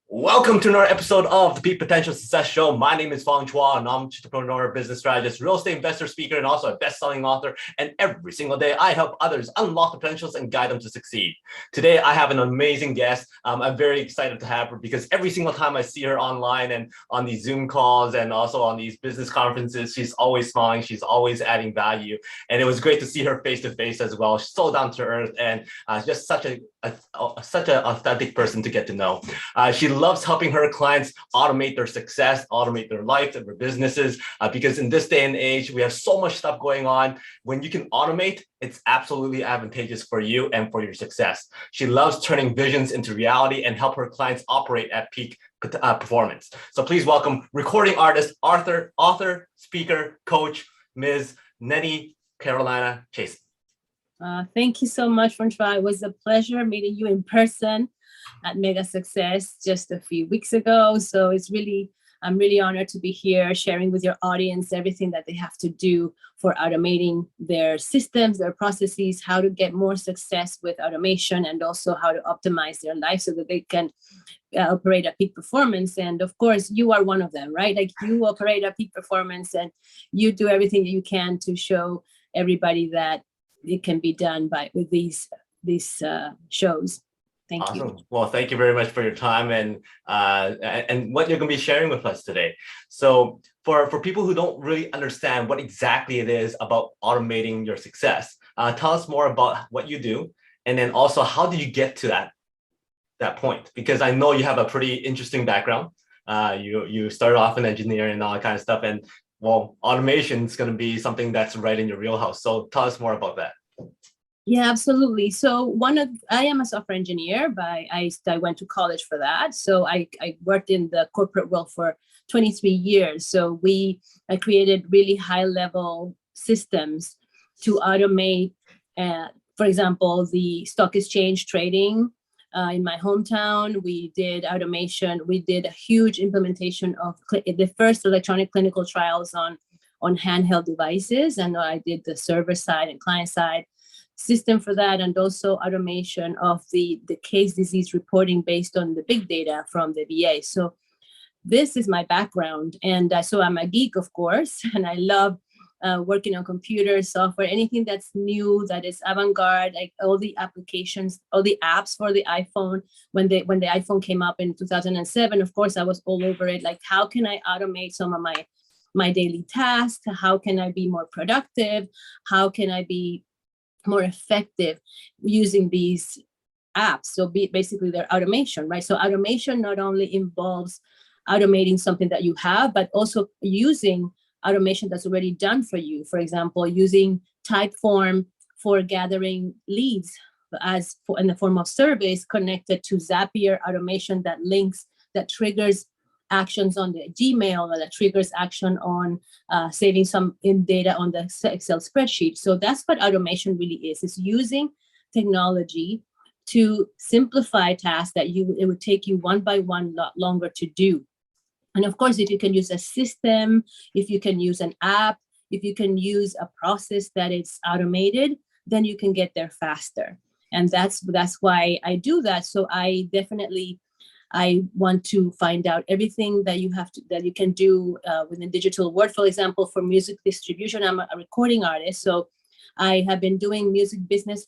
Welcome to another episode of the Peak Potential Success Show. My name is Fong, and I'm an entrepreneur, business strategist, real estate investor, speaker, and also a best-selling author. And every single day, I help others unlock the potentials and guide them to succeed. Today, I have an amazing guest. I'm very excited to have her because every single time I see her online and on these Zoom calls and also on these business conferences, she's always smiling. She's always adding value. And it was great to see her face-to-face as well. She's so down to earth and just such an authentic person to get to know. She loves helping her clients automate their success, automate their life, their businesses, because in this day and age, we have so much stuff going on. When you can automate, it's absolutely advantageous for you and for your success. She loves turning visions into reality and help her clients operate at peak performance. So please welcome recording artist, author, speaker, coach, Ms. Neni Carolina Chacin. Thank you so much, Francois. It was a pleasure meeting you in person at Mega Success just a few weeks ago. So I'm really honored to be here sharing with your audience everything that they have to do for automating their systems, their processes, how to get more success with automation, and also how to optimize their life so that they can operate at peak performance. And of course, you are one of them, right? Like you operate at peak performance and you do everything that you can to show everybody that it can be done with these shows. Thank you. Well, thank you very much for your time and what you're going to be sharing with us today. So for people who don't really understand what exactly it is about automating your success, tell us more about what you do, and then also how did you get to that point? Because I know you have a pretty interesting background. You started off in engineering and all that kind of stuff, and well, automation is going to be something that's right in your wheelhouse. So tell us more about that. Yeah, absolutely. So I am a software engineer, but I went to college for that. So I worked in the corporate world for 23 years. So I created really high level systems to automate, for example, the stock exchange trading. In my hometown, we did automation. We did a huge implementation of the first electronic clinical trials on handheld devices. And I did the server side and client side system for that, and also automation of the case disease reporting based on the big data from the VA. So this is my background. And so I'm a geek, of course, and I love working on computers, software, anything that's new, that is avant-garde, like all the applications, all the apps for the iPhone. When the iPhone came up in 2007, of course, I was all over it. Like, how can I automate some of my daily tasks? How can I be more productive? How can I be more effective using these apps? So basically they're automation, right? So automation not only involves automating something that you have, but also using automation that's already done for you. For example, using Typeform for gathering leads in the form of surveys connected to Zapier automation that triggers actions on the Gmail, or that triggers action on saving some data on the Excel spreadsheet. So that's what automation really is. It's using technology to simplify tasks that it would take you one by one lot longer to do. And of course, if you can use a system, if you can use an app, if you can use a process that is automated, then you can get there faster. And that's why I do that. So I want to find out everything that you can do within digital world. For example, for music distribution, I'm a recording artist. So I have been doing music business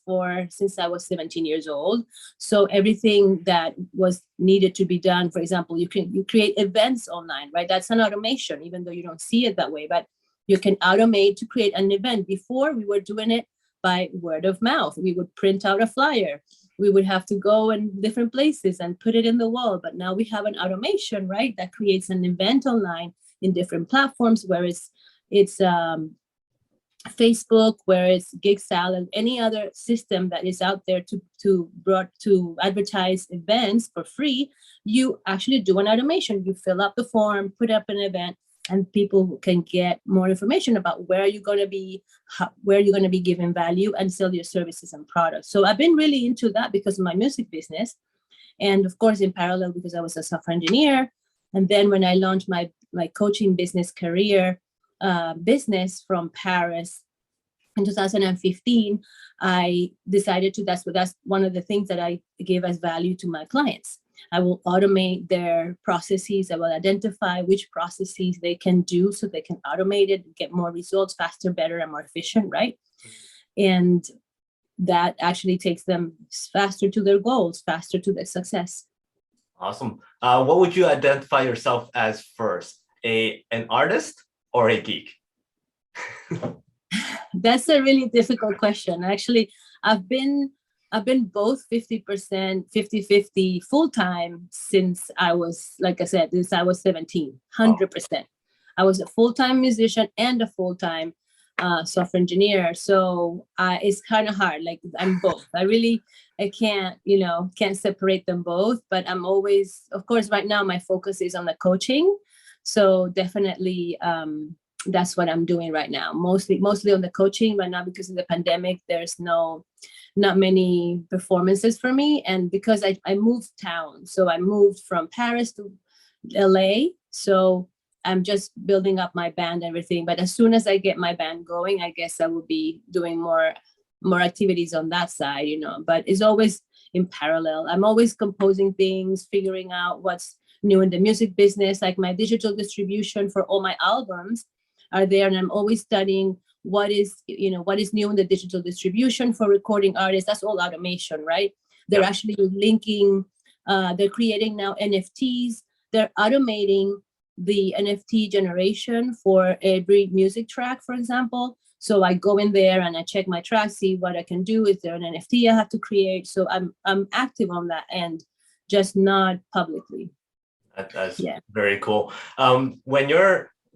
since I was 17 years old. So everything that was needed to be done, for example, you create events online, right? That's an automation, even though you don't see it that way, but you can automate to create an event. Before, we were doing it by word of mouth. We would print out a flyer. We would have to go in different places and put it in the wall. But now we have an automation, right, that creates an event online in different platforms, where it's Facebook, where it's Gig Salad, any other system that is out there to advertise events for free. You actually do an automation. You fill up the form, put up an event, and people can get more information about where you're going to be giving value and sell your services and products. So I've been really into that because of my music business. And of course, in parallel, because I was a software engineer. And then when I launched my coaching business business from Paris in 2015, I decided that's one of the things that I give as value to my clients. I will automate their processes. I will identify which processes they can do so they can automate it, get more results faster, better, and more efficient, right? And that actually takes them faster to their goals, faster to their success. Awesome. What would you identify yourself as first? An artist or a geek? That's a really difficult question. Actually, I've been both 50%, 50-50 full-time since I was, like I said, since I was 17, 100%. I was a full-time musician and a full-time software engineer. So it's kind of hard. Like I'm both. I can't separate them both, but I'm always, of course, right now my focus is on the coaching. So definitely that's what I'm doing right now. Mostly on the coaching right now, because of the pandemic, there's not many performances for me. And because I moved town, so I moved from Paris to LA. So I'm just building up my band and everything. But as soon as I get my band going, I guess I will be doing more activities on that side, but it's always in parallel. I'm always composing things, figuring out what's new in the music business, like my digital distribution for all my albums are there. And I'm always studying what is new in the digital distribution for recording artists. That's all automation, right? They're actually linking, they're creating now NFTs. They're automating the NFT generation for every music track, for example. So I go in there and I check my track, see what I can do. Is there an NFT I have to create? So I'm active on that end, just not publicly. That's very cool.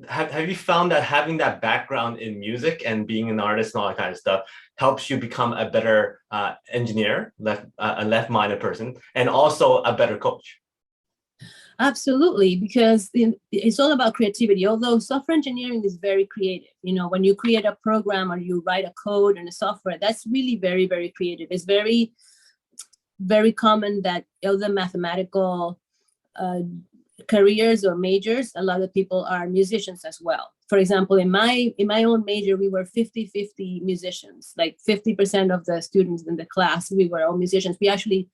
Have you found that having that background in music and being an artist and all that kind of stuff helps you become a better engineer, a left-minded person, and also a better coach? Absolutely, because it's all about creativity. Although software engineering is very creative, when you create a program or you write a code and a software, that's really very, very creative. It's very, very common that other mathematical careers or majors, a lot of people are musicians as well. For example, in my own major, we were 50-50 musicians. Like 50% of the students in the class, we were all musicians. We actually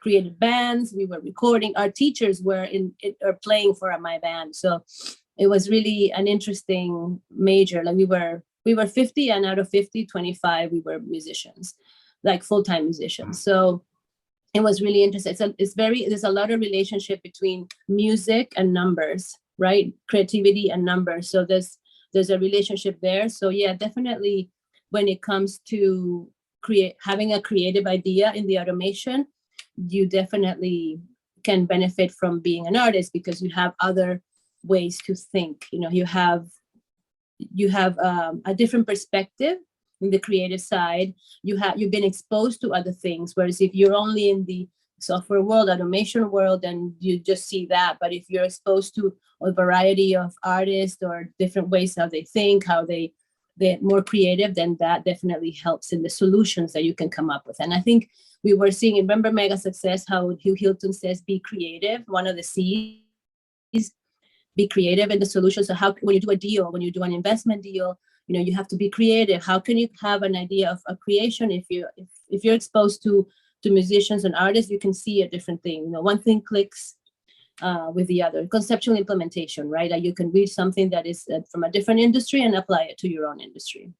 created bands, we were recording. Our teachers were playing for my band. So it was really an interesting major. Like we were 50, and out of 50, 25, we were musicians, like full-time musicians. So it was really interesting. There's a lot of relationship between music and numbers, right? Creativity and numbers. So there's a relationship there. So yeah, definitely when it comes to having a creative idea in the automation, you definitely can benefit from being an artist because you have other ways to think. You have a different perspective. In the creative side, you've been exposed to other things. Whereas if you're only in the software world, automation world, then you just see that. But if you're exposed to a variety of artists or different ways how they think, how they're more creative, then that definitely helps in the solutions that you can come up with. And I think we were seeing, remember Mega Success, how Hugh Hilton says, be creative. One of the C's, be creative in the solution. So when you do a deal, when you do an investment deal, you have to be creative. How can you have an idea of a creation if you're exposed to musicians and artists? You can see a different thing. One thing clicks with the other. Conceptual implementation, right? Like you can read something that is from a different industry and apply it to your own industry.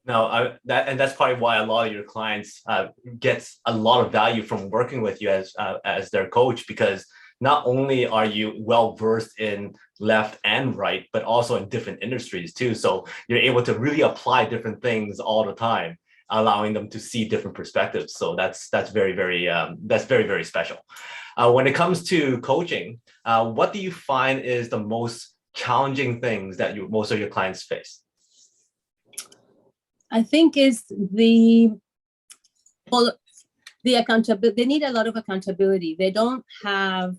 No, that's probably why a lot of your clients gets a lot of value from working with you as their coach, because not only are you well versed in left and right, but also in different industries too. So you're able to really apply different things all the time, allowing them to see different perspectives. So that's very, very very special. When it comes to coaching, what do you find is the most challenging things that most of your clients face? I think is the accountability. They need a lot of accountability. They don't have,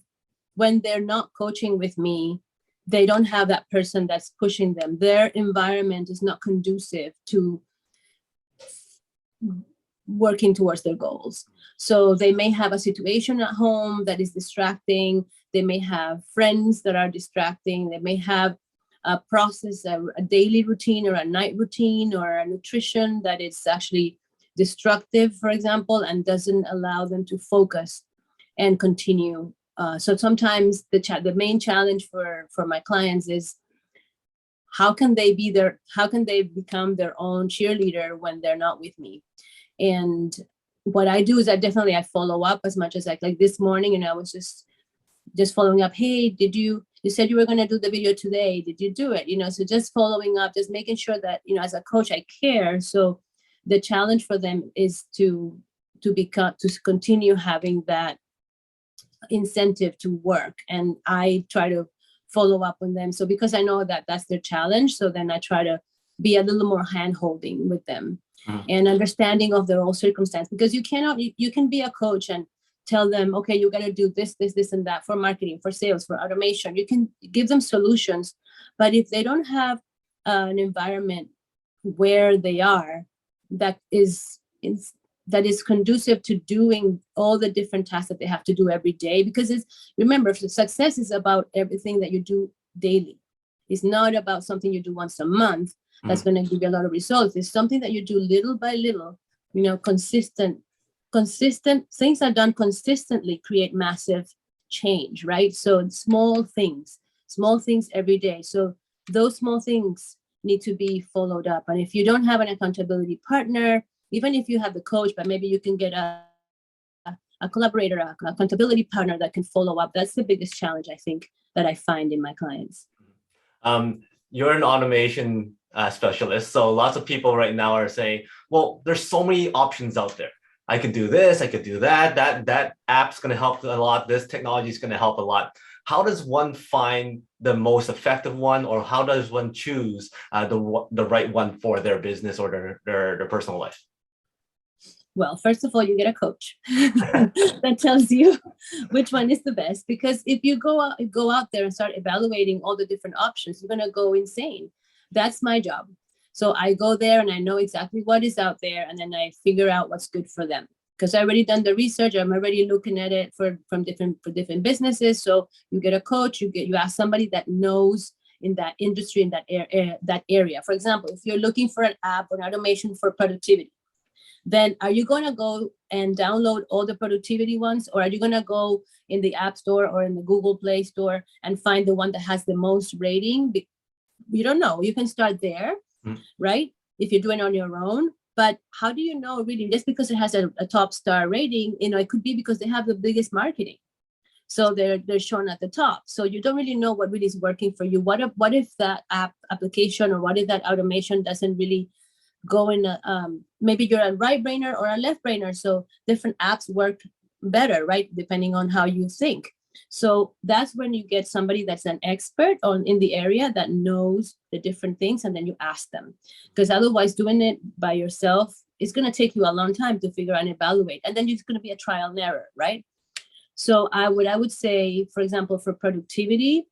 when they're not coaching with me, they don't have that person that's pushing them. Their environment is not conducive to working towards their goals. So they may have a situation at home that is distracting. They may have friends that are distracting. They may have a process, a daily routine or a night routine or a nutrition that is actually destructive, for example, and doesn't allow them to focus and continue So sometimes the main challenge for my clients is how can they become their own cheerleader when they're not with me? And what I do is I follow up as much as like this morning, and I was just following up. Hey, you said you were going to do the video today. Did you do it? So just following up, just making sure that, as a coach, I care. So the challenge for them is to continue having that incentive to work. And I try to follow up on them. So because I know that that's their challenge, so then I try to be a little more hand-holding with them and understanding of their own circumstance, because you can be a coach and tell them, okay, you got to do this, and that for marketing, for sales, for automation. You can give them solutions, but if they don't have an environment where they are that is conducive to doing all the different tasks that they have to do every day, because remember, success is about everything that you do daily. It's not about something you do once a month that's going to give you a lot of results. It's something that you do little by little, consistent things are done consistently create massive change, right? So small things every day. So those small things need to be followed up. And if you don't have an accountability partner, even if you have the coach, but maybe you can get a collaborator, an accountability partner that can follow up. That's the biggest challenge, I think, that I find in my clients. You're an automation specialist. So lots of people right now are saying, well, there's so many options out there. I could do this, I could do that. That app's going to help a lot. This technology is going to help a lot. How does one find the most effective one, or how does one choose the right one for their business or their personal life? Well, first of all, you get a coach that tells you which one is the best, because if you go out there and start evaluating all the different options, you're going to go insane. That's my job. So I go there and I know exactly what is out there, and then I figure out what's good for them, because I already done the research. I'm already looking at it for different businesses. So you get a coach, you ask somebody that knows in that industry, in that area. For example, if you're looking for an app or an automation for productivity, then are you going to go and download all the productivity ones, or are you going to go in the App Store or in the Google Play Store and find the one that has the most rating? You don't know. You can start there, right? If you're doing it on your own. But how do you know, really? Just because it has a top star rating, it could be because they have the biggest marketing. So they're shown at the top. So you don't really know what really is working for you. What if that application, or what if that automation doesn't really go in maybe you're a right brainer or a left brainer, so different apps work better, right, depending on how you think. So that's when you get somebody that's an expert in the area that knows the different things, and then you ask them, because otherwise doing it by yourself is going to take you a long time to figure out and evaluate, and then it's going to be a trial and error, right? So I would say, for example, for productivity,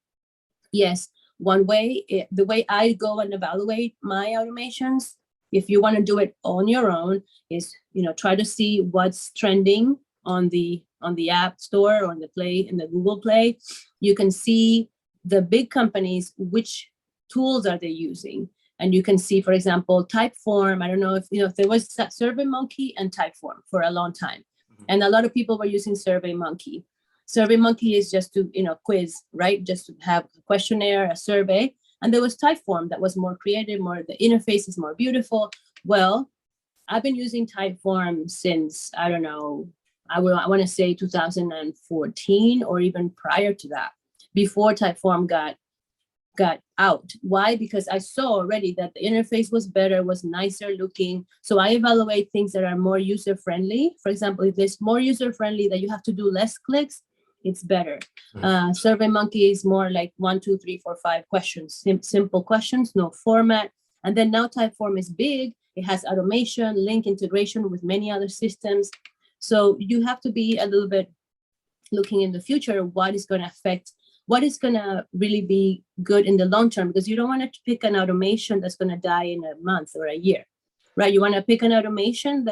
yes, one way, the way I go and evaluate my automations, if you want to do it on your own, is try to see what's trending on the App Store or in the Google Play. You can see the big companies, which tools are they using, and you can see, for example, Typeform. I don't know if there was SurveyMonkey and Typeform for a long time, and a lot of people were using SurveyMonkey. SurveyMonkey is just to quiz, right? Just to have a questionnaire, a survey. And there was Typeform that was more creative, the interface is more beautiful. Well, I've been using Typeform since, I don't know, I want to say 2014, or even prior to that, before Typeform got out. Why? Because I saw already that the interface was better, was nicer looking. So I evaluate things that are more user-friendly. For example, if it's more user-friendly, that you have to do less clicks, it's better. SurveyMonkey is more like 1, 2, 3, 4, 5 questions, simple questions, no format. And then now Typeform is big. It has automation, link integration with many other systems. So you have to be a little bit looking in the future, what is going to really be good in the long term, because you don't want to pick an automation that's going to die in a month or a year, right? You want to pick an automation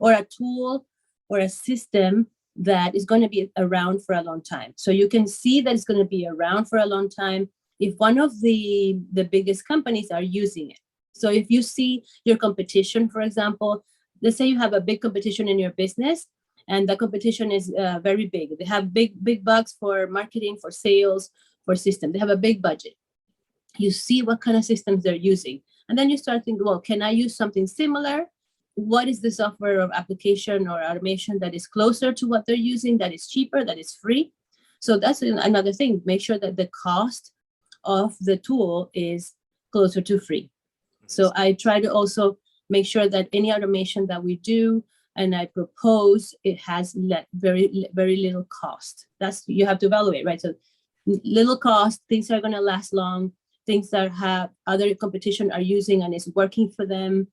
or a tool or a system that is going to be around for a long time. So you can see that it's going to be around for a long time if one of the biggest companies are using it. So if you see your competition, for example, let's say you have a big competition in your business, And the competition is very big. They have big bucks for marketing, for sales, for system. They have a big budget. You see what kind of systems they're using. And then you start thinking, well, can I use something similar? What is the software of application or automation that is closer to what they're using, that is cheaper, that is free? So that's another thing. Make sure that the cost of the tool is closer to free. So I try to also make sure that any automation that we do and I propose, it has very little cost. That's, you have to evaluate, right? So little cost, things are going to last long, things that have other competition are using and is working for them.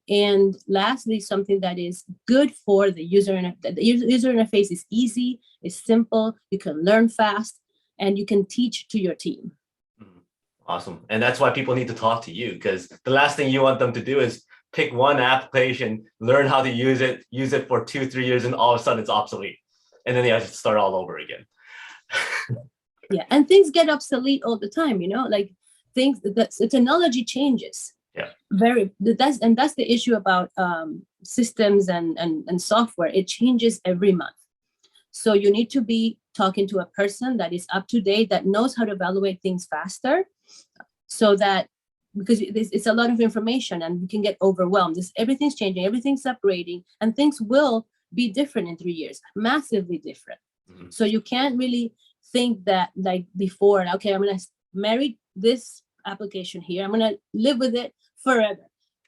And lastly, something that is good for the user. The user interface is easy, it's simple, you can learn fast, and you can teach to your team. Awesome. And that's why people need to talk to you, because the last thing you want them to do is pick one application, learn how to use it for 2-3 years, and all of a sudden it's obsolete. And then they have to start all over again. Yeah, and things get obsolete all the time, you know, like things, the technology changes. Yeah. That's the issue about systems and software. It changes every month. So you need to be talking to a person that is up to date, that knows how to evaluate things faster, so that, because it's a lot of information and you can get overwhelmed. Everything's changing, everything's upgrading, and things will be different in 3 years, massively different. Mm-hmm. So you can't really think that like before, okay, I'm going to marry this application here, I'm going to live with it forever.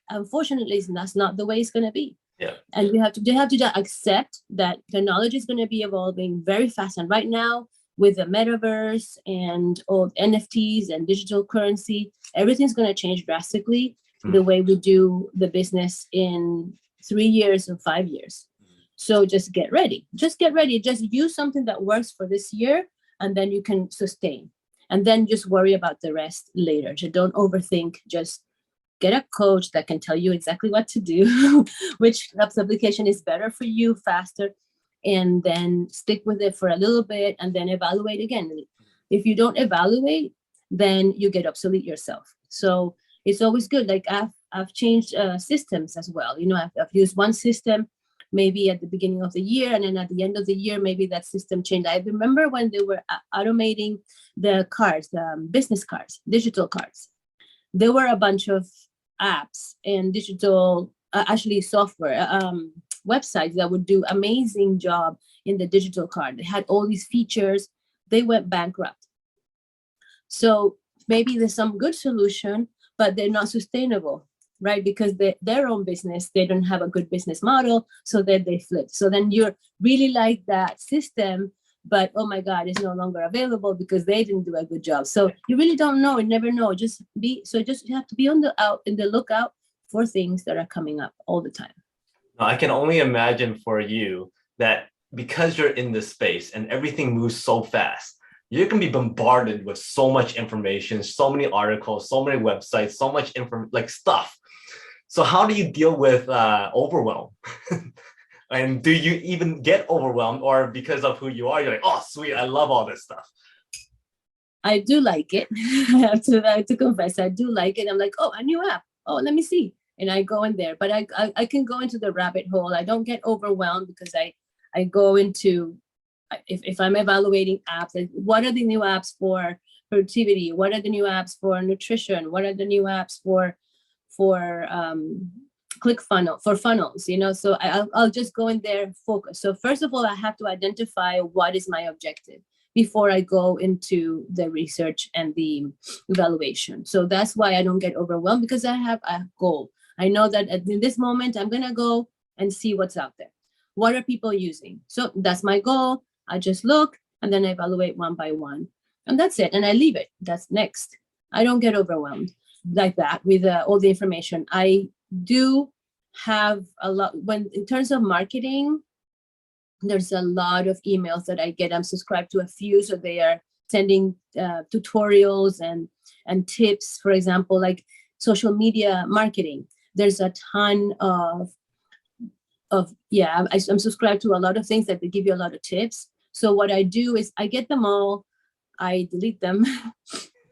Unfortunately, that's not the way it's going to be. Yeah. And you have to accept that the knowledge is going to be evolving very fast. And right now, with the metaverse and all NFTs and digital currency, everything's going to change drastically the way we do the business in 3 years or 5 years. So just get ready. Just use something that works for this year, and then you can sustain. And then just worry about the rest later. Just don't overthink. Just get a coach that can tell you exactly what to do, which application is better for you, faster, and then stick with it for a little bit and then evaluate again. If you don't evaluate, then you get obsolete yourself. So it's always good. Like I've changed systems as well. You know, I've used one system maybe at the beginning of the year, and then at the end of the year, maybe that system changed. I remember when they were automating the cards, the business cards, digital cards. There were a bunch of apps and digital, actually software, websites that would do amazing job in the digital card. They had all these features. They went bankrupt. So maybe there's some good solution, but they're not sustainable, right? Because their own business, they don't have a good business model, so then they flip. So then you're really like that system, but oh my God, it's no longer available because they didn't do a good job. So you really don't know, you never know. You have to be in the lookout for things that are coming up all the time. I can only imagine for you that because you're in this space and everything moves so fast, you can be bombarded with so much information, so many articles, so many websites, so much stuff. So how do you deal with overwhelm? And do you even get overwhelmed, or because of who you are, you're like, oh, sweet, I love all this stuff? I do like it. I have to confess, I do like it. I'm like, oh, a new app. Oh, let me see. And I go in there, but I can go into the rabbit hole. I don't get overwhelmed because I go into, if I'm evaluating apps, like what are the new apps for productivity? What are the new apps for nutrition? What are the new apps for funnels, you know? So I'll just go in there, focus. So first of all, I have to identify what is my objective before I go into the research and the evaluation. So that's why I don't get overwhelmed, because I have a goal. I know that in this moment, I'm going to go and see what's out there. What are people using? So that's my goal. I just look and then I evaluate one by one. And that's it. And I leave it. That's next. I don't get overwhelmed like that with all the information. I do have a lot, in terms of marketing, there's a lot of emails that I get. I'm subscribed to a few. So they are sending tutorials and tips, for example, like social media marketing. There's a ton of I'm subscribed to a lot of things that they give you a lot of tips. So what I do is I get them all, I delete them.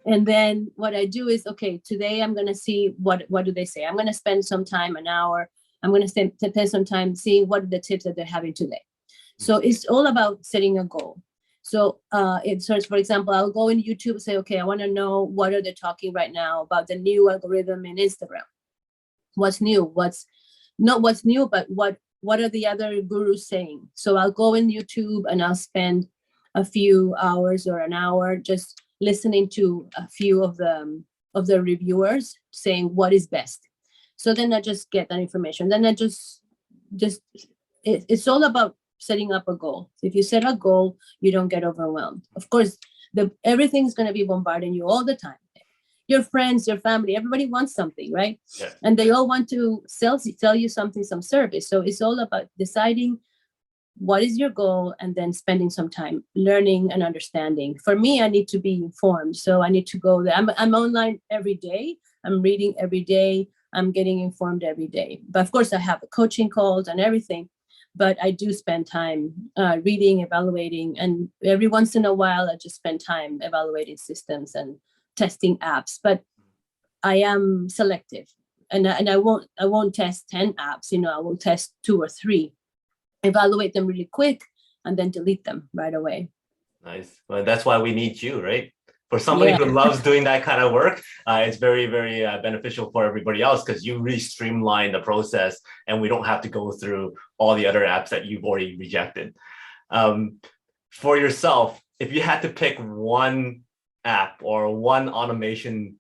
And then what I do is, okay, today I'm going to see what do they say? I'm going to spend some time, an hour. I'm going to spend some time seeing what are the tips that they're having today. So it's all about setting a goal. So it starts, for example, I'll go in YouTube and say, okay, I want to know what are they talking right now about the new algorithm in Instagram. What's new? What's not what's new, but what are the other gurus saying? So I'll go in YouTube and I'll spend a few hours or an hour just listening to a few of the reviewers saying what is best. So then I just get that information. Then I just it's all about setting up a goal. If you set a goal, you don't get overwhelmed. Of course, everything's going to be bombarding you all the time. Your friends, your family, everybody wants something, right? Yeah. And they all want to sell you something, some service. So it's all about deciding what is your goal and then spending some time learning and understanding. For me, I need to be informed. So I need to go there. I'm online every day. I'm reading every day. I'm getting informed every day. But of course, I have coaching calls and everything. But I do spend time reading, evaluating, and every once in a while, I just spend time evaluating systems and testing apps. But I am selective, and I won't test 10 apps. I will test 2 or 3, evaluate them really quick, and then delete them right away. Nice. Well, that's why we need you, right? For somebody who loves doing that kind of work, it's very, very beneficial for everybody else because you really streamline the process and we don't have to go through all the other apps that you've already rejected. For yourself, if you had to pick one app or one automation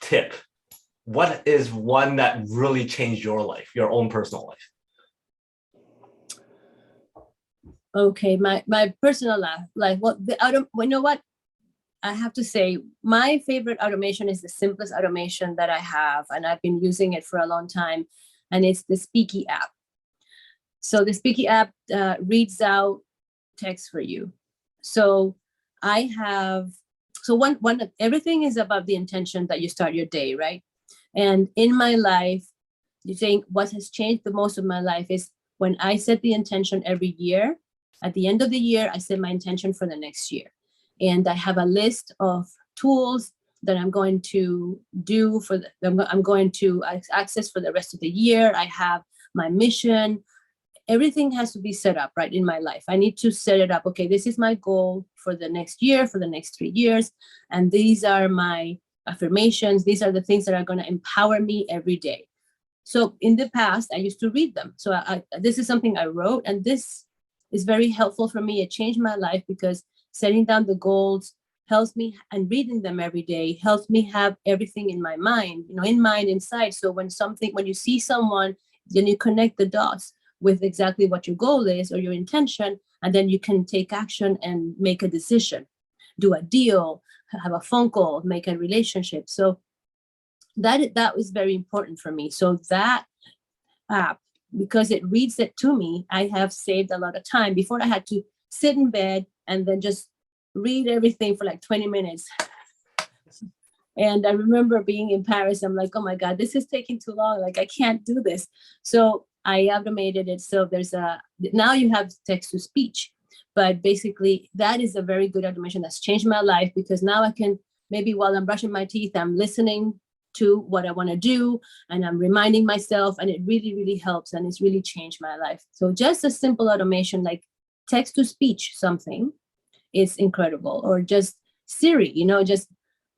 tip, what is one that really changed your life, your own personal life? Okay, my personal life. You know what? I have to say, my favorite automation is the simplest automation that I have, and I've been using it for a long time, and it's the Speaky app. So the Speaky app reads out text for you. So everything is about the intention that you start your day, right? And in my life, you think what has changed the most of my life is when I set the intention every year. At the end of the year, I set my intention for the next year. And I have a list of tools that I'm going to do I'm going to access for the rest of the year. I have my mission. Everything has to be set up right in my life. I need to set it up. Okay, this is my goal for the next year, for the next 3 years. And these are my affirmations. These are the things that are going to empower me every day. So in the past, I used to read them. So this is something I wrote, and this is very helpful for me. It changed my life because setting down the goals helps me, and reading them every day helps me have everything in my mind, inside. So when you see someone, then you connect the dots with exactly what your goal is or your intention, and then you can take action and make a decision, do a deal, have a phone call, make a relationship. So that was very important for me. So that app, because it reads it to me, I have saved a lot of time. Before, I had to sit in bed and then just read everything for like 20 minutes. And I remember being in Paris, I'm like, oh my God, this is taking too long. Like, I can't do this. So I automated it. So now you have text to speech, but basically that is a very good automation that's changed my life, because now I can, maybe while I'm brushing my teeth, I'm listening to what I want to do, and I'm reminding myself, and it really, really helps, and it's really changed my life. So just a simple automation like text to speech, something is incredible, or just Siri,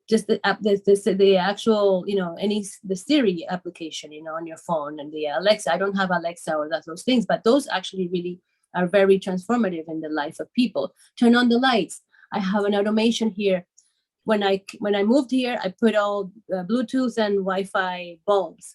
just the app, the actual, the Siri application, on your phone, and the Alexa. I don't have Alexa or those things, but those actually really are very transformative in the life of people. Turn on the lights. I have an automation here. When I moved here, I put all Bluetooth and Wi-Fi bulbs.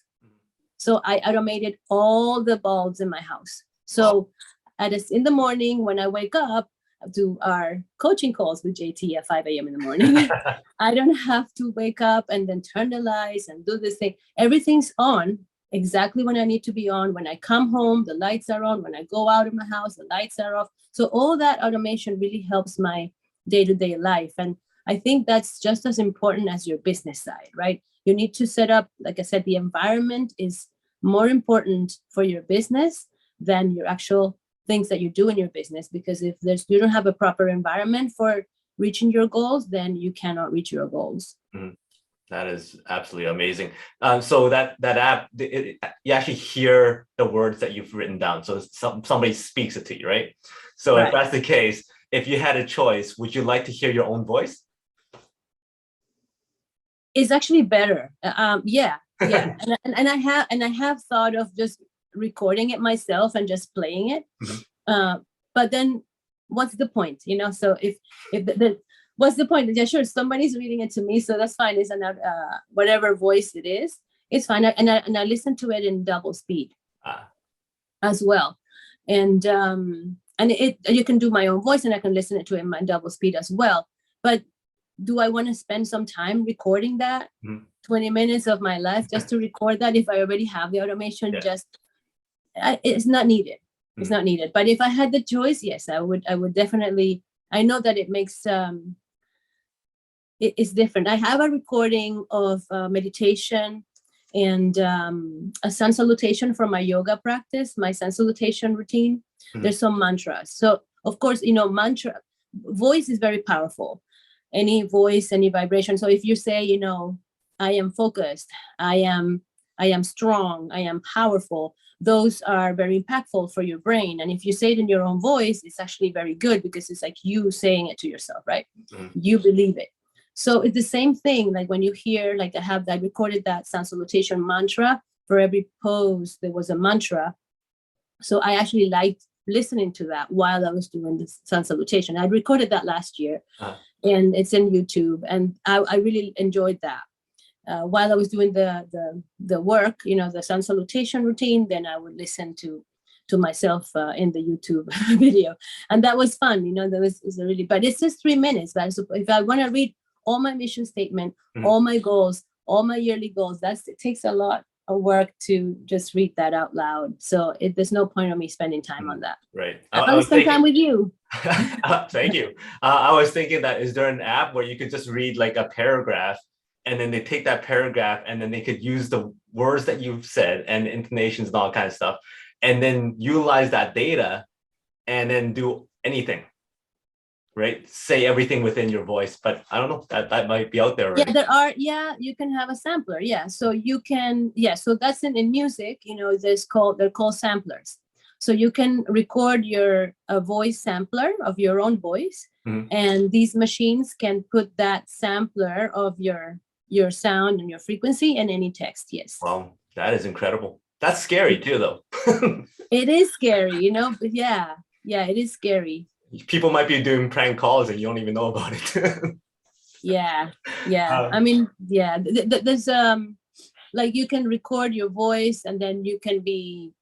So I automated all the bulbs in my house. So in the morning when I wake up, I do our coaching calls with JT at 5 a.m. in the morning. I don't have to wake up and then turn the lights and do this thing. Everything's on exactly when I need to be on. When I come home, the lights are on. When I go out of my house, the lights are off. So all that automation really helps my day-to-day life. And I think that's just as important as your business side, right? You need to set up, like I said, the environment is more important for your business than your actual things that you do in your business. Because if you don't have a proper environment for reaching your goals, then you cannot reach your goals. Mm-hmm. That is absolutely amazing. So that app, you actually hear the words that you've written down. So somebody speaks it to you, right? So if Right. that's the case, if you had a choice, would you like to hear your own voice? It's actually better. Yeah. And I have thought of just recording it myself and just playing it. But then what's the point? You know, so if what's the point? Yeah, sure, somebody's reading it to me, so that's fine. It's another whatever voice it is, it's fine. And I listen to it in double speed as well. And you can do my own voice, and I can listen to it in my double speed as well. But do I want to spend some time recording that 20 minutes of my life just to record that if I already have the automation? It's not needed. It's not needed. But if I had the choice, yes, I would definitely. I know that it makes it's different. I have a recording of meditation and a sun salutation from my yoga practice, my sun salutation routine. There's some mantras. So of course, you know, voice is very powerful. Any voice, any vibration. So if you say, you know, I am focused, I am strong, I am powerful, those are very impactful for your brain. And if you say it in your own voice, it's actually very good because it's like you saying it to yourself, right? You believe it. So it's the same thing, like when you hear, like I recorded that sun salutation mantra. For every pose, there was a mantra. So I actually liked listening to that while I was doing the sun salutation. I recorded that last year and it's in YouTube. And I really enjoyed that. While I was doing the work, you know, the sun salutation routine, then I would listen to myself in the YouTube video. And that was fun, you know, but it's just 3 minutes. But if I want to read all my mission statement, all my goals, all my yearly goals, it takes a lot of work to just read that out loud. So there's no point of me spending time on that. Right. I will spend time with you. Thank you. I was thinking that, is there an app where you could just read like a paragraph, and then they take that paragraph and then they could use the words that you've said and intonations and all kind of stuff, and then utilize that data and then do anything, right? Say everything within your voice. But I don't know, that might be out there already. You can have a sampler. Yeah. So you can, so that's in music, you know, they're called samplers. So you can record a voice sampler of your own voice. And these machines can put that sampler of your sound and your frequency in any text. Yes. Wow, that is incredible. That's scary too, though. It is scary, you know, but yeah, it is scary. People might be doing prank calls and you don't even know about it. Yeah. I mean, there's like you can record your voice, and then you can be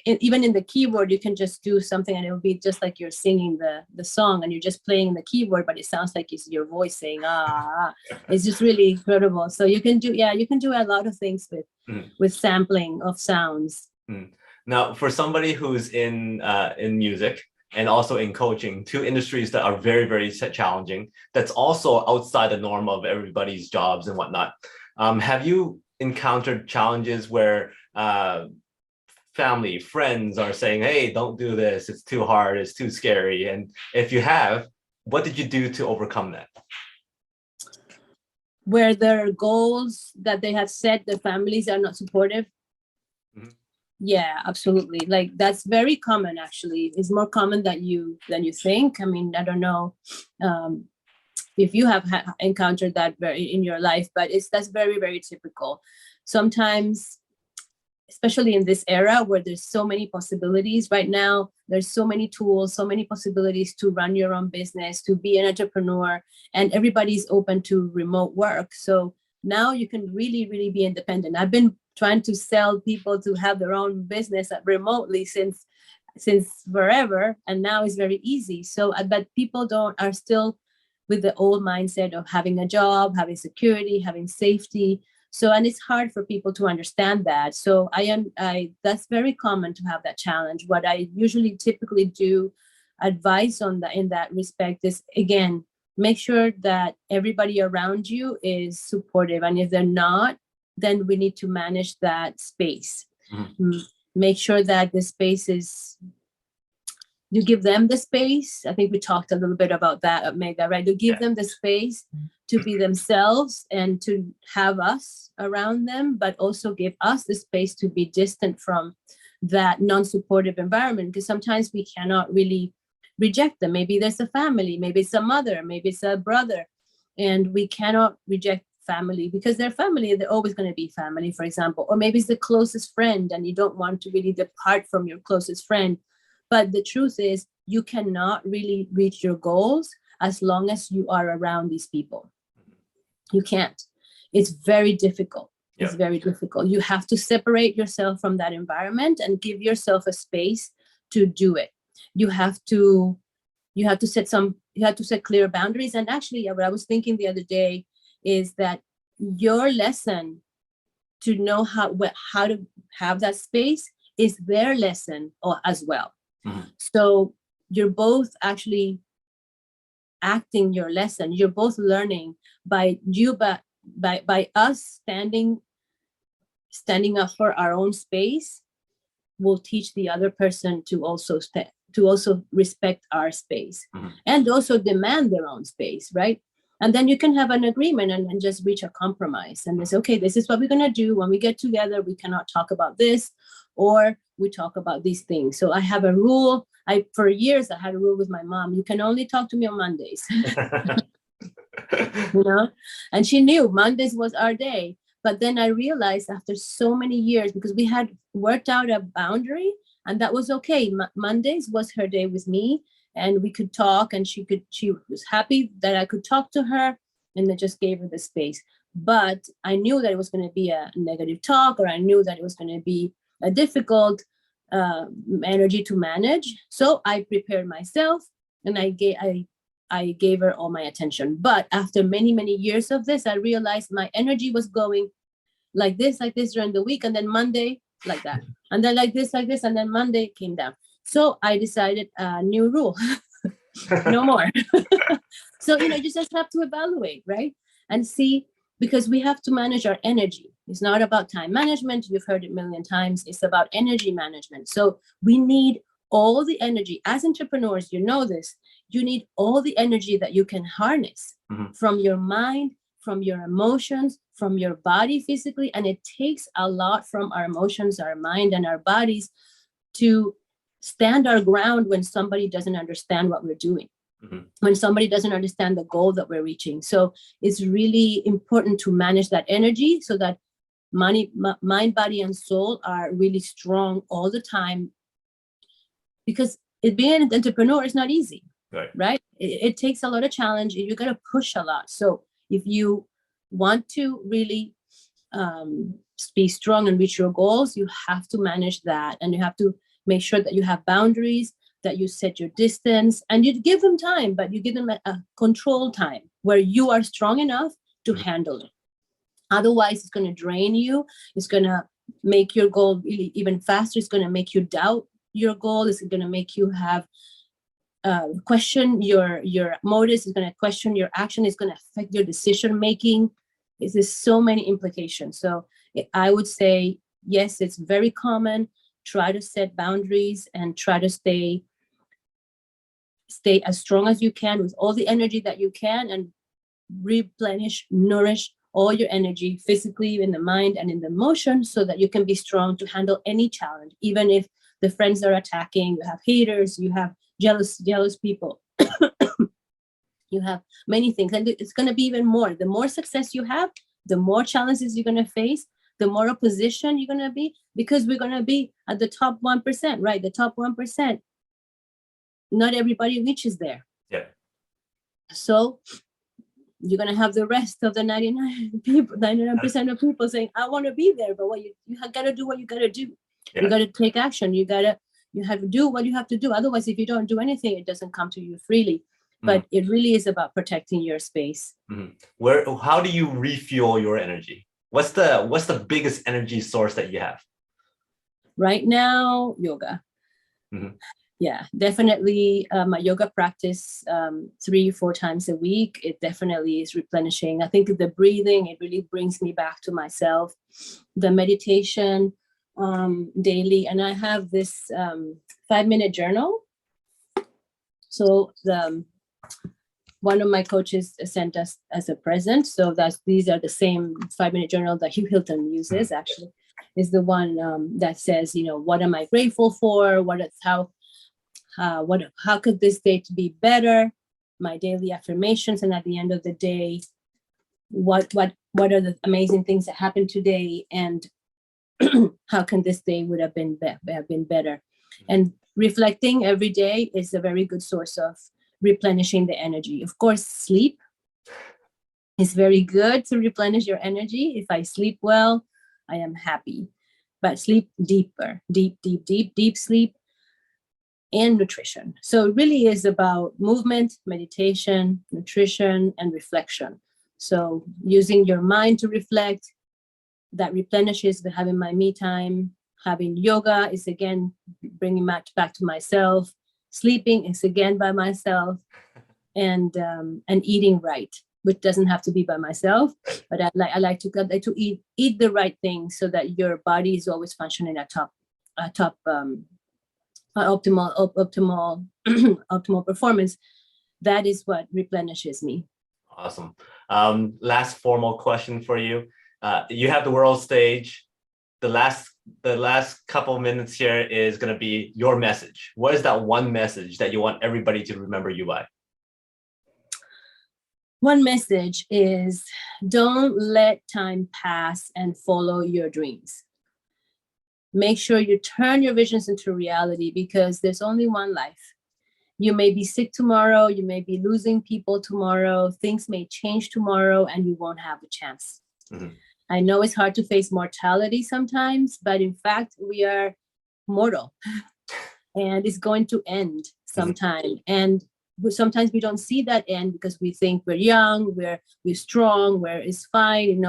even in the keyboard, you can just do something and it will be just like you're singing the song and you're just playing the keyboard, but it sounds like it's your voice saying It's just really incredible. So you can do a lot of things with sampling of sounds. Now, for somebody who's in music and also in coaching, two industries that are very, very challenging, that's also outside the norm of everybody's jobs and whatnot. Have you encountered challenges where family, friends are saying, hey, don't do this, it's too hard, it's too scary? And if you have, what did you do to overcome that? Where their goals that they have set, the families are not supportive. Yeah, absolutely. Like that's very common, actually. It's more common than you think. I mean, I don't know if you have encountered that in your life, but that's very, very typical. Sometimes, especially in this era where there's so many possibilities right now, there's so many tools, so many possibilities to run your own business, to be an entrepreneur, and everybody's open to remote work. So now you can really, really be independent. I've been trying to sell people to have their own business remotely since forever, and now it's very easy. So but people are still with the old mindset of having a job, having security, having safety. So, and it's hard for people to understand that. So that's very common to have that challenge. What I usually typically do advice in that respect is, again, make sure that everybody around you is supportive. And if they're not, then we need to manage that space. Make sure that the space is You give them the space. I think we talked a little bit about that at Mega, right? You give them the space to be themselves and to have us around them, but also give us the space to be distant from that non-supportive environment, because sometimes we cannot really reject them. Maybe there's a family, maybe it's a mother, maybe it's a brother, and we cannot reject family because they're family. They're always going to be family, for example. Or maybe it's the closest friend and you don't want to really depart from your closest friend. But the truth is, you cannot really reach your goals as long as you are around these people. You can't. It's very difficult. Yeah. It's very difficult. You have to separate yourself from that environment and give yourself a space to do it. You have to set clear boundaries. And actually, what I was thinking the other day is that your lesson to know how to have that space is their lesson as well. Mm-hmm. So you're both actually acting your lesson. You're both learning by us standing up for our own space. Will teach the other person to also respect our space, mm-hmm. and also demand their own space, right? And then you can have an agreement and just reach a compromise. And say, okay, this is what we're going to do. When we get together, we cannot talk about this, or we talk about these things. So I have a rule. For years, I had a rule with my mom. You can only talk to me on Mondays. And she knew Mondays was our day. But then I realized after so many years, because we had worked out a boundary, and that was okay. Mondays was her day with me, and we could talk, and she was happy that I could talk to her, and I just gave her the space. But I knew that it was going to be a negative talk, or I knew that it was going to be a difficult energy to manage. So I prepared myself, and I gave her all my attention. But after many, many years of this, I realized my energy was going like this during the week, and then Monday like that, and then like this, and then Monday came down. So I decided a new rule. No more. So, you just have to evaluate, right? And see, because we have to manage our energy. It's not about time management. You've heard it a million times. It's about energy management. So we need all the energy. As entrepreneurs, you know this. You need all the energy that you can harness, mm-hmm. from your mind, from your emotions, from your body physically. And it takes a lot from our emotions, our mind, and our bodies to stand our ground when somebody doesn't understand what we're doing, mm-hmm. when somebody doesn't understand the goal that we're reaching. So it's really important to manage that energy so that mind, body, and soul are really strong all the time. Because being an entrepreneur is not easy, right? It takes a lot of challenge. You got to push a lot. So if you want to really be strong and reach your goals, you have to manage that. And you have to make sure that you have boundaries, that you set your distance, and you give them time, but you give them a controlled time where you are strong enough to handle it. Otherwise, it's going to drain you. It's going to make your goal really even faster. It's going to make you doubt your goal. It's going to make you have question your motives. It's going to question your action. It's going to affect your decision making. There's so many implications. So I would say, yes, it's very common. Try to set boundaries and try to stay as strong as you can with all the energy that you can, and replenish, nourish all your energy physically, in the mind and in the emotion, so that you can be strong to handle any challenge, even if the friends are attacking, you have haters, you have jealous people. You have many things, and it's going to be even more. The more success you have, the more challenges you're going to face, the more opposition you're going to be, because we're going to be at the top 1%, right? The top 1%. Not everybody reaches there. Yeah. So you're going to have the rest of the 99% of people saying, I want to be there, but you got to do what you got to do. Yeah. You got to take action. You have to do what you have to do. Otherwise, if you don't do anything, it doesn't come to you freely. But it really is about protecting your space. Mm-hmm. How do you refuel your energy? What's the biggest energy source that you have? Right now, yoga. Mm-hmm. Yeah, definitely. My yoga practice 3-4 times a week. It definitely is replenishing. I think the breathing, it really brings me back to myself. The meditation daily. And I have this 5-minute journal So one of my coaches sent us as a present. So these are the same 5-minute journal that Hugh Hilton uses, actually, is the one that says, what am I grateful for? How could this day be better? My daily affirmations. And at the end of the day, what are the amazing things that happened today? And how can this day would have been better? And reflecting every day is a very good source of replenishing the energy. Of course, sleep is very good to replenish your energy. If I sleep well, I am happy. But sleep deeper, deep sleep, and nutrition. So it really is about movement, meditation, nutrition, and reflection. So using your mind to reflect, that replenishes having my me time. Having yoga is, again, bringing back to myself. Sleeping is, again, by myself. And eating right, which doesn't have to be by myself, but I like to eat the right things so that your body is always functioning at top optimal optimal performance. That is what replenishes me. Awesome. Last formal question for you. You have the world stage. The last couple minutes here is going to be your message. What is that one message that you want everybody to remember you by? One message is, don't let time pass and follow your dreams. Make sure you turn your visions into reality, because there's only one life. You may be sick tomorrow, you may be losing people tomorrow, things may change tomorrow, and you won't have a chance. Mm-hmm. I know it's hard to face mortality sometimes, but in fact, we are mortal and it's going to end sometime. Mm-hmm. And sometimes we don't see that end because we think we're young, we're strong, it's fine,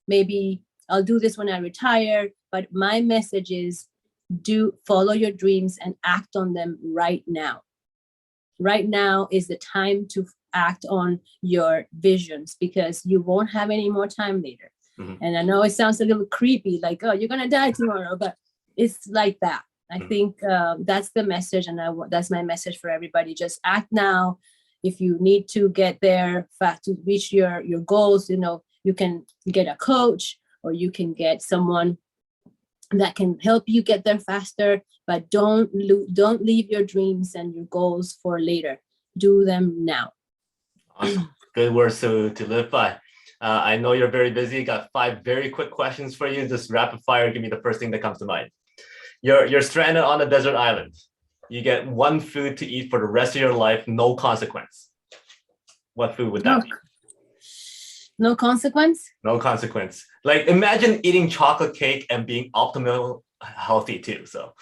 maybe I'll do this when I retire. But my message is, follow your dreams and act on them right now. Right now is the time to act on your visions, because you won't have any more time later. Mm-hmm. And I know it sounds a little creepy, like, oh, you're gonna die tomorrow, but it's like that. I think that's the message, and that's my message for everybody. Just act now. If you need to get there fast to reach your goals, you can get a coach, or you can get someone that can help you get there faster. But don't leave your dreams and your goals for later. Do them now. Awesome. Good words to live by. I know you're very busy. Got 5 very quick questions for you. Just rapid fire. Give me the first thing that comes to mind. You're stranded on a desert island. You get one food to eat for the rest of your life, no consequence. What food would that be? No consequence? No consequence. Like, imagine eating chocolate cake and being optimal healthy too. So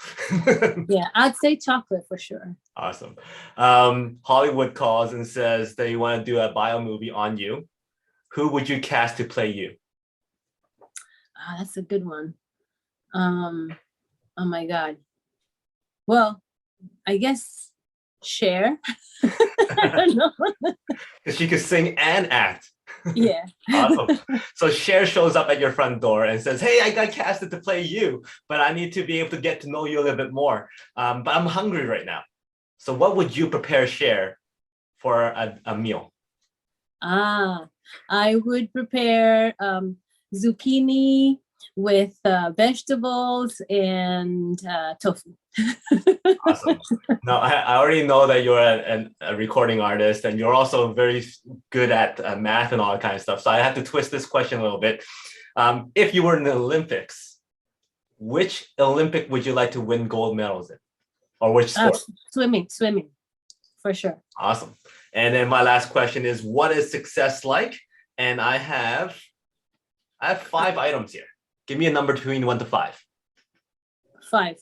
yeah, I'd say chocolate for sure. Awesome. Hollywood calls and says they want to do a bio movie on you. Who would you cast to play you? That's a good one. Oh my God. Well, I guess Cher. I don't know. Because she could sing and act. Yeah. Awesome. So Cher shows up at your front door and says, hey, I got casted to play you, but I need to be able to get to know you a little bit more. But I'm hungry right now. So what would you prepare Cher for a meal? I would prepare zucchini with vegetables and tofu. Awesome. Now, I already know that you're a recording artist, and you're also very good at math and all that kind of stuff. So I have to twist this question a little bit. If you were in the Olympics, which Olympic would you like to win gold medals in? Or which sport? Swimming, for sure. Awesome. And then my last question is, what is success like? And I have 5 items here. Give me a number between 1 to 5. 5.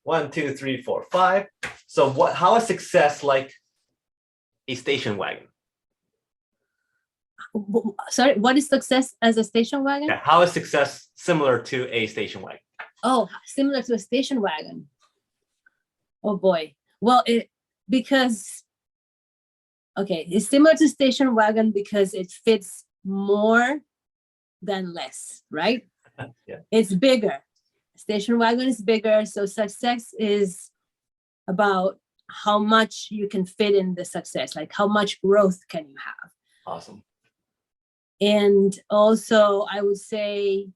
1, 2, 3, 4, 5. So how is success like a station wagon? Sorry, what is success as a station wagon? Yeah, how is success similar to a station wagon? Oh, similar to a station wagon. Oh boy. Well, it's similar to station wagon because it fits more than less, right? Yeah. It's bigger. Station wagon is bigger. So success is about how much you can fit in the success, like how much growth can you have. Awesome. And also, I would say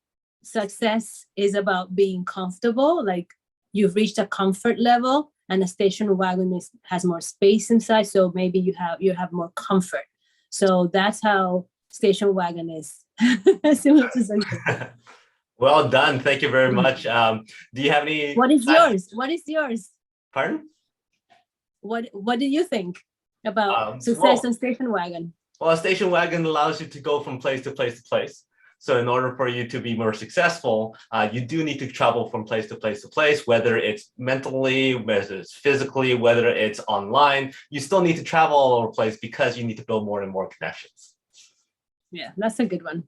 success is about being comfortable. Like you've reached a comfort level, and a station wagon has more space inside. So maybe you have more comfort. So that's how station wagon is similar to success. Well done. Thank you very much. Do you have any? What is yours? What is yours? Pardon? What do you think about success and station wagon? Well, a station wagon allows you to go from place to place to place. So in order for you to be more successful, you do need to travel from place to place to place, whether it's mentally, whether it's physically, whether it's online. You still need to travel all over the place because you need to build more and more connections. Yeah, that's a good one.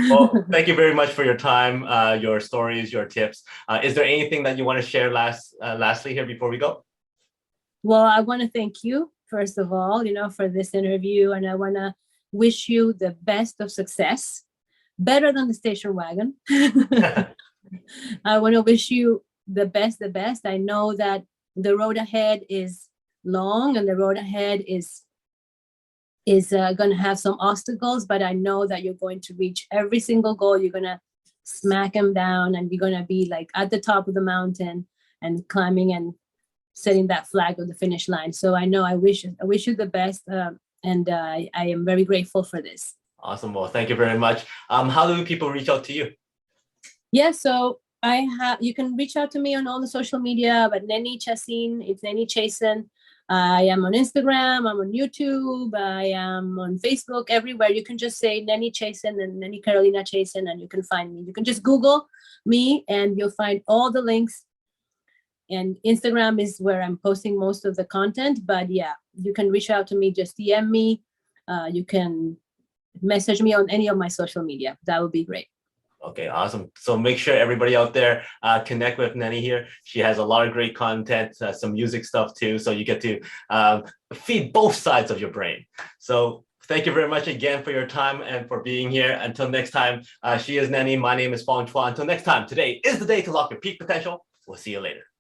Well, thank you very much for your time, your stories, your tips. Is there anything that you want to share lastly here before we go? Well, I want to thank you, first of all, for this interview. And I want to wish you the best of success, better than the station wagon. I want to wish you the best. I know that the road ahead is long and the road ahead is going to have some obstacles, but I know that you're going to reach every single goal. You're going to smack them down, and you're going to be like at the top of the mountain and climbing and setting that flag of the finish line. So I know I wish you the best, and I am very grateful for this. Awesome. Well, thank you very much. How do people reach out to you? Yeah, so you can reach out to me on all the social media, but Neni Chacin, it's Neni Chacin. I am on Instagram, I'm on YouTube, I am on Facebook, everywhere. You can just say Neni Chacin and Neni Carolina Chacin, and you can find me. You can just Google me and you'll find all the links. And Instagram is where I'm posting most of the content. But yeah, you can reach out to me, just DM me. You can message me on any of my social media. That would be great. Okay, awesome. So make sure everybody out there connect with Neni here. She has a lot of great content, some music stuff too. So you get to feed both sides of your brain. So thank you very much again for your time and for being here. Until next time, she is Neni. My name is Fong. Until next time, today is the day to lock your peak potential. We'll see you later.